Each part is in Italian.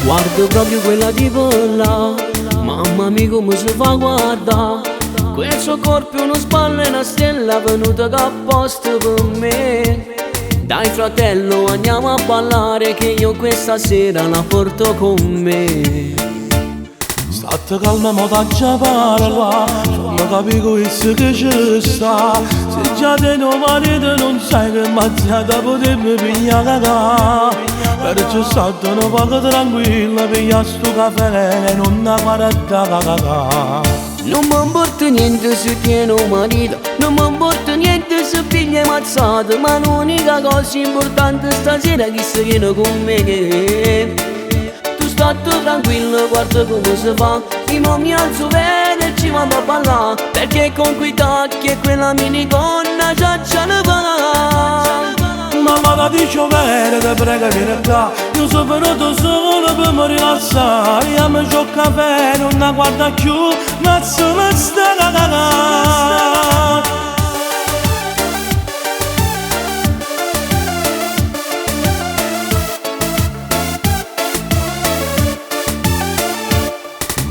Guardo proprio quella tipo là, mamma mia come si fa a guardare. Quel suo corpo è uno spallo e una stella venuta che apposta per me. Dai fratello andiamo a ballare che io questa sera la porto con me. State calma mo t'aggia parla, fammi capire questo che ci sta. Se già te tuo marito non sai che mazziata potevi pigliare cacà. Perciò state un poco tranquilla, piglia sto caffè e non da guarda cacà. Non mi importa niente se tiene un marito, non mi importa niente se piglia mazzate, ma l'unica cosa importante stasera è che si viene con me. Tu state tranquillo, guarda come si fa, io mo mi alzo bene e ci vado a ballare, perché con quei tacchi e quella minigonna già ne va. Mamma la dice bene, ti prego vieni qua. Io sono venuto solo per mi rilassare. Io mi c'ho caffè, non la guarda più, ma se mi sta cagà.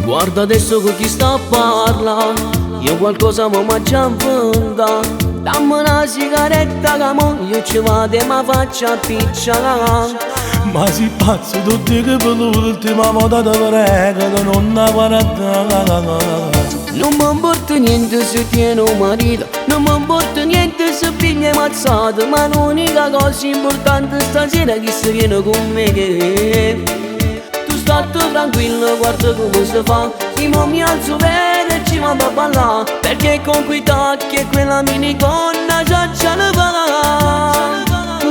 Guarda adesso con chi sta a parlare, io qualcosa mi mangio in fonda. Dammi una sigaretta che mo io ci vado e mi faccio appicciare. Ma si pazzo tutti che per l'ultima volta ti prego non la guarda. Non mi importa niente se tiene un marito, non mi importa niente se piglia mazzate, ma l'unica cosa importante stasera è che si viene con me. Tu state tranquillo, guarda come si fa, io mo mi alzo bene e ci vado a ballare, perché con quei tacchi e quella minigonna già ne va.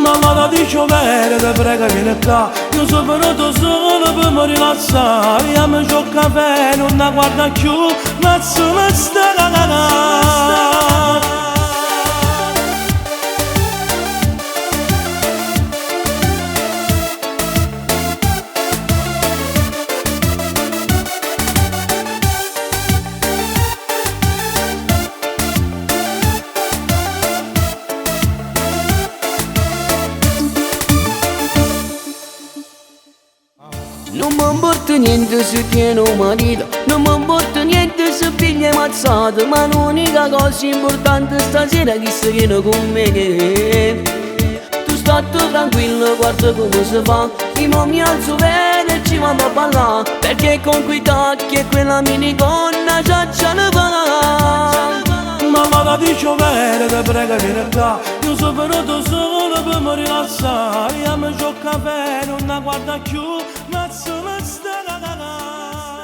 Mamma la dice bene, ti prego vieni qua. Io sono venuto solo per mi rilassare. Io mi c'ho caffè, non la guarda più, ma se mi sta cagà. Non mi importa niente se tiene un marito, non mi importa niente se piglia mazzate, ma l'unica cosa importante stasera è che si viene con me. Tu state tranquillo, guarda come si fa, io mo mi alzo bene e ci vado a ballare, perché con quei tacchi e quella minigonna già ne va. Mamma la dice bene, ti prego vieni qua. Io sono venuto solo per mi rilassare. Io mi c'ho caffè, non la guarda più, ma se mi sta cagà.